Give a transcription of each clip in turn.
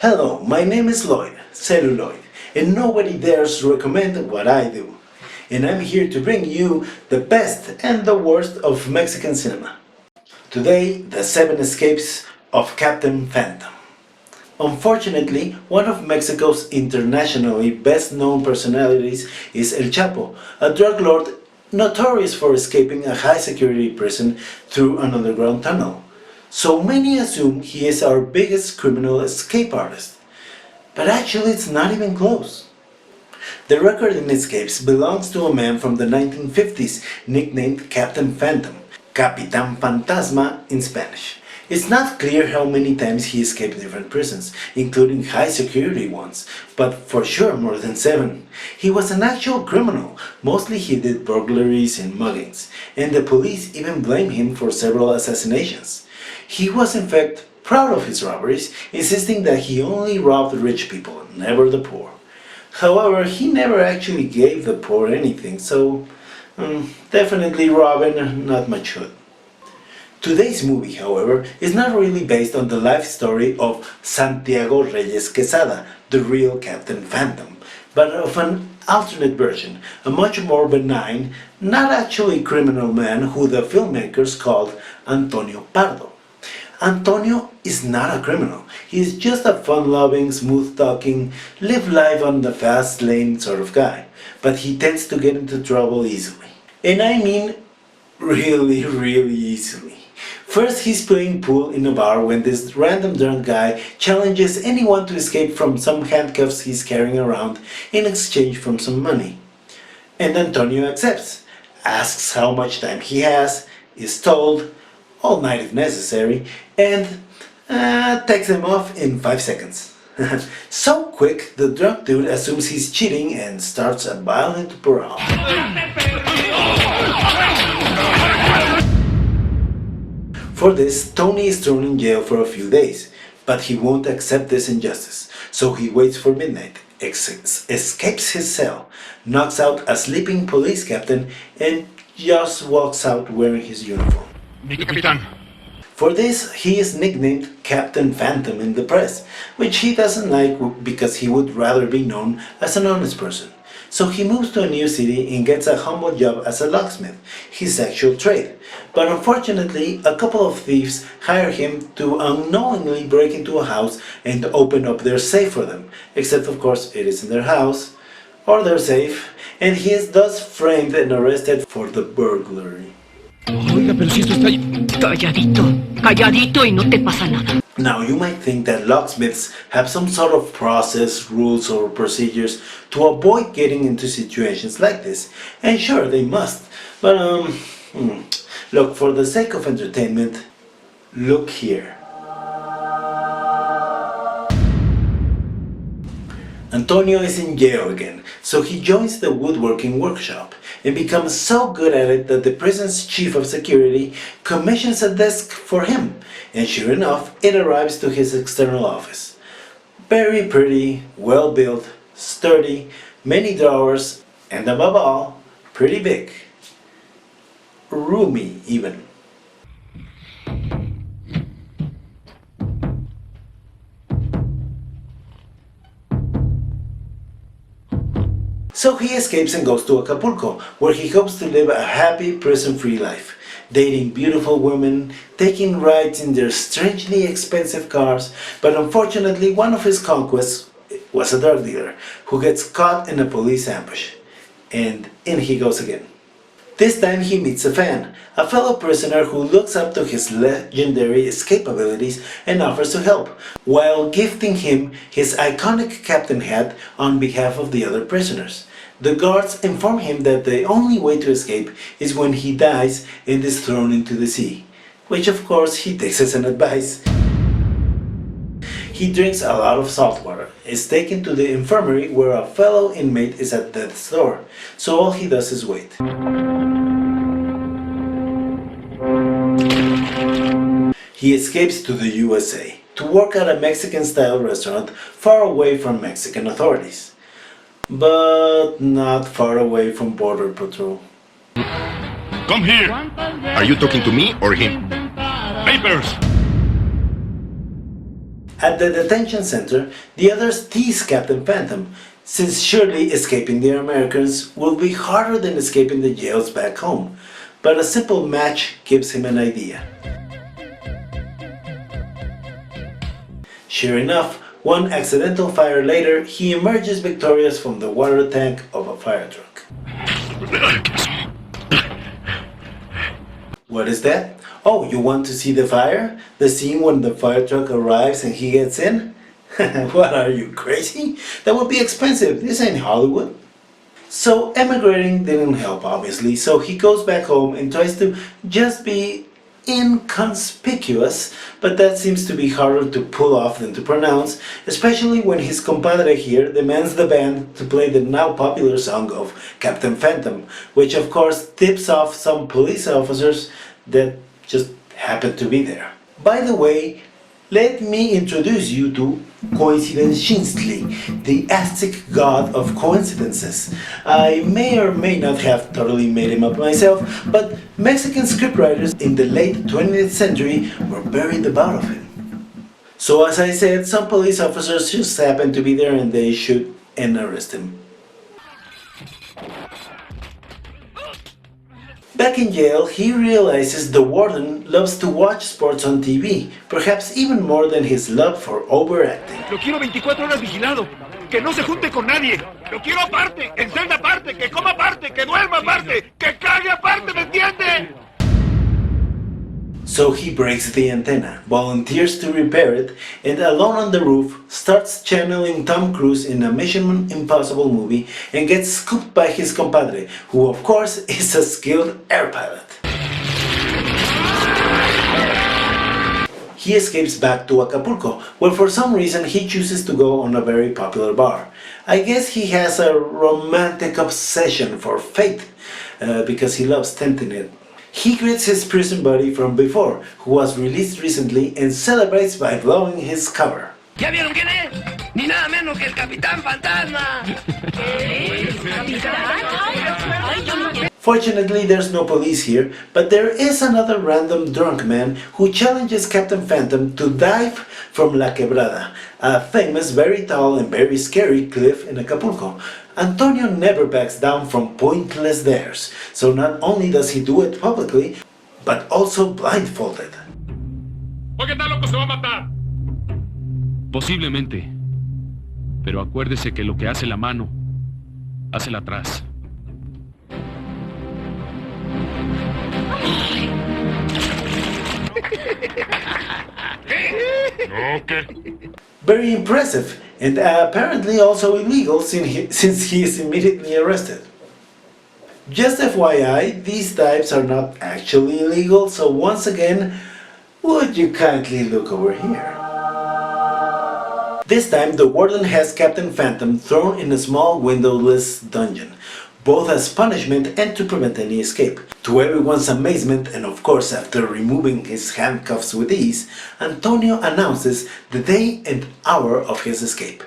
Hello, my name is Lloyd, Zelu Lloyd, and nobody dares recommend what I do. And I'm here to bring you the best and the worst of Mexican cinema. Today, the 7 escapes of Captain Phantom. Unfortunately, one of Mexico's internationally best-known personalities is El Chapo, a drug lord notorious for escaping a high-security prison through an underground tunnel. So many assume he is our biggest criminal escape artist. But actually it's not even close. The record in escapes belongs to a man from the 1950s nicknamed Captain Phantom, Capitan Fantasma in Spanish. It's not clear how many times he escaped different prisons, including high security ones, but for sure more than 7. He was an actual criminal, mostly he did burglaries and muggings, and the police even blame him for several assassinations. He was in fact proud of his robberies, insisting that he only robbed rich people, never the poor. However, he never actually gave the poor anything, so definitely Robin, not much good. Today's movie, however, is not really based on the life story of Santiago Reyes Quesada, the real Captain Phantom, but of an alternate version, a much more benign, not actually criminal man who the filmmakers called Antonio Pardo. Antonio is not a criminal. He is just a fun-loving, smooth-talking, live life on the fast lane sort of guy. But he tends to get into trouble easily. And I mean really, really easily. First, he's playing pool in a bar when this random drunk guy challenges anyone to escape from some handcuffs he's carrying around in exchange for some money. And Antonio accepts, asks how much time he has, is told, all night if necessary, and takes him off in 5 seconds. So quick, the drunk dude assumes he's cheating and starts a violent brawl. For this, Tony is thrown in jail for a few days, but he won't accept this injustice, so he waits for midnight, escapes his cell, knocks out a sleeping police captain, and just walks out wearing his uniform. Capitan. For this, he is nicknamed Captain Phantom in the press, which he doesn't like because he would rather be known as an honest person. So he moves to a new city and gets a humble job as a locksmith, his actual trade. But unfortunately, a couple of thieves hire him to unknowingly break into a house and open up their safe for them, except of course it isn't their house, or their safe, and he is thus framed and arrested for the burglary. Oiga, pero si esto está... Calladito, calladito y no te pasa nada. Now you might think that locksmiths have some sort of process, rules or procedures to avoid getting into situations like this, and sure they must, but look, for the sake of entertainment, look here. Antonio is in jail again, so he joins the woodworking workshop and becomes so good at it that the prison's chief of security commissions a desk for him, and sure enough, it arrives to his external office. Very pretty, well built, sturdy, many drawers, and above all, pretty big. Roomy even. So he escapes and goes to Acapulco, where he hopes to live a happy, prison-free life, dating beautiful women, taking rides in their strangely expensive cars, but unfortunately one of his conquests was a drug dealer, who gets caught in a police ambush. And in he goes again. This time he meets a fan, a fellow prisoner who looks up to his legendary escape abilities and offers to help, while gifting him his iconic captain hat on behalf of the other prisoners. The guards inform him that the only way to escape is when he dies and is thrown into the sea, which of course he takes as an advice. He drinks a lot of salt water, is taken to the infirmary where a fellow inmate is at death's door, so all he does is wait. He escapes to the USA to work at a Mexican-style restaurant far away from Mexican authorities. But not far away from Border Patrol. Come here. Are you talking to me or him? Papers. At the detention center, the others tease Captain Phantom, since surely escaping the Americans will be harder than escaping the jails back home. But a simple match gives him an idea. Sure enough, one accidental fire later, he emerges victorious from the water tank of a fire truck. What is that? Oh, you want to see the fire? The scene when the fire truck arrives and he gets in? What, are you crazy? That would be expensive. This ain't Hollywood. So emigrating didn't help, obviously, so he goes back home and tries to just be inconspicuous, but that seems to be harder to pull off than to pronounce, especially when his compadre here demands the band to play the now popular song of Captain Phantom, which of course tips off some police officers that just happen to be there. By the way, let me introduce you to Coincidentially, the Aztec god of coincidences. I may or may not have totally made him up myself, but Mexican scriptwriters in the late 20th century were buried about of him. So as I said, some police officers just happen to be there and they shoot and arrest him. Back in jail, he realizes the warden loves to watch sports on TV, perhaps even more than his love for overacting. Lo quiero 24 horas vigilado. Que no se junte con nadie. Lo quiero aparte, en celda aparte, que coma aparte, que duerma aparte, que cague aparte, ¿me entiende? So he breaks the antenna, volunteers to repair it, and alone on the roof starts channeling Tom Cruise in a Mission Impossible movie and gets scooped by his compadre, who of course is a skilled air pilot. He escapes back to Acapulco, where for some reason he chooses to go on a very popular bar. I guess he has a romantic obsession for fate, because he loves tempting it. He greets his prison buddy from before, who was released recently, and celebrates by blowing his cover. ¿Ya vieron quién es? Ni nada menos que el Capitán Fantasma. Fortunately, there's no police here, but there is another random drunk man who challenges Captain Phantom to dive from La Quebrada, a famous, very tall and very scary cliff in Acapulco. Antonio never backs down from pointless dares, so not only does he do it publicly, but also blindfolded. Oye, está loco, se va a matar. Posiblemente. Pero acuérdese que lo que hace la mano, hace la atrás. Okay. Very impressive, and apparently also illegal since he is immediately arrested. Just FYI, these dives are not actually illegal, so once again, would you kindly look over here? This time the warden has Captain Phantom thrown in a small windowless dungeon, both as punishment and to prevent any escape. To everyone's amazement, and of course after removing his handcuffs with ease, Antonio announces the day and hour of his escape.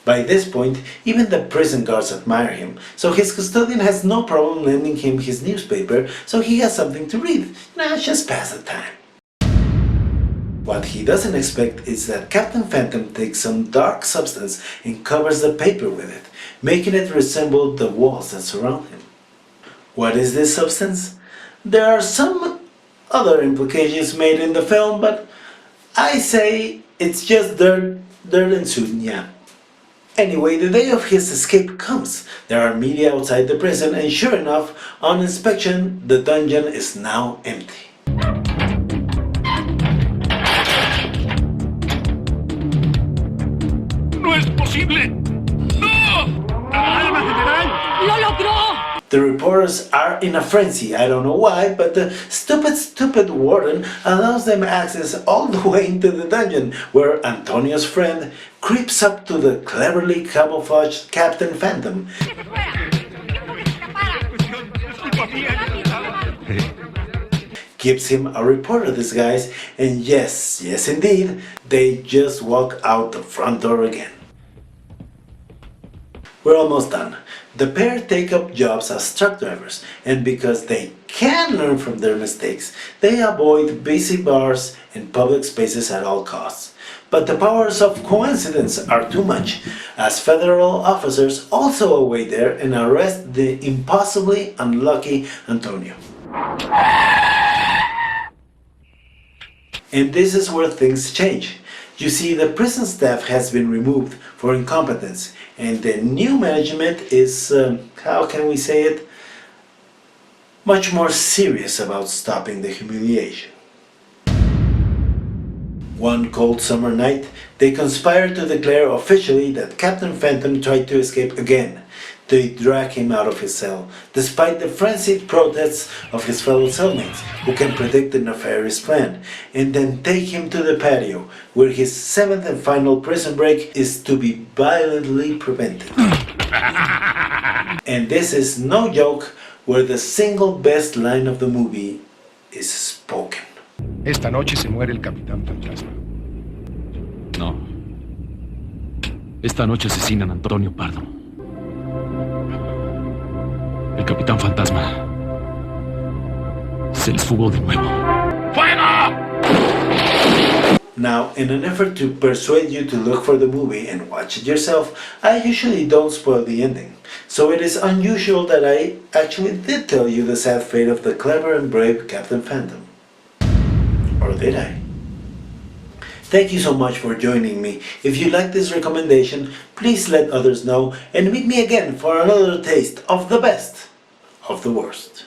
By this point, even the prison guards admire him, so his custodian has no problem lending him his newspaper so he has something to read. Just pass the time. What he doesn't expect is that Captain Phantom takes some dark substance and covers the paper with it, making it resemble the walls that surround him. What is this substance? There are some other implications made in the film, but I say it's just dirt and sunya. Anyway, the day of his escape comes. There are media outside the prison, and sure enough, on inspection, the dungeon is now empty. ¡No es posible! ¡No! ¡Calma, general! ¡Lo logró! The reporters are in a frenzy, I don't know why, but the stupid warden allows them access all the way into the dungeon, where Antonio's friend creeps up to the cleverly camouflaged Captain Phantom. Gives him a reporter disguise, and yes indeed, they just walk out the front door again. We're almost done. The pair take up jobs as truck drivers, and because they can learn from their mistakes, they avoid busy bars and public spaces at all costs. But the powers of coincidence are too much, as federal officers also await there and arrest the impossibly unlucky Antonio. And this is where things change. You see, the prison staff has been removed for incompetence, and the new management is, how can we say it, much more serious about stopping the humiliation. One cold summer night, they conspire to declare officially that Captain Phantom tried to escape again. They drag him out of his cell, despite the frenzied protests of his fellow cellmates, who can predict the nefarious plan, and then take him to the patio, where his seventh and final prison break is to be violently prevented. And this is no joke, where the single best line of the movie is spoken. Esta noche se muere el capitán fantasma. No. Esta noche asesinan a Antonio Pardo. El capitán fantasma se les fugó de nuevo. ¡Fuego! Now, in an effort to persuade you to look for the movie and watch it yourself, I usually don't spoil the ending. So it is unusual that I actually did tell you the sad fate of the clever and brave Captain Phantom. Or did I? Thank you so much for joining me. If you like this recommendation, please let others know and meet me again for another taste of the best of the worst.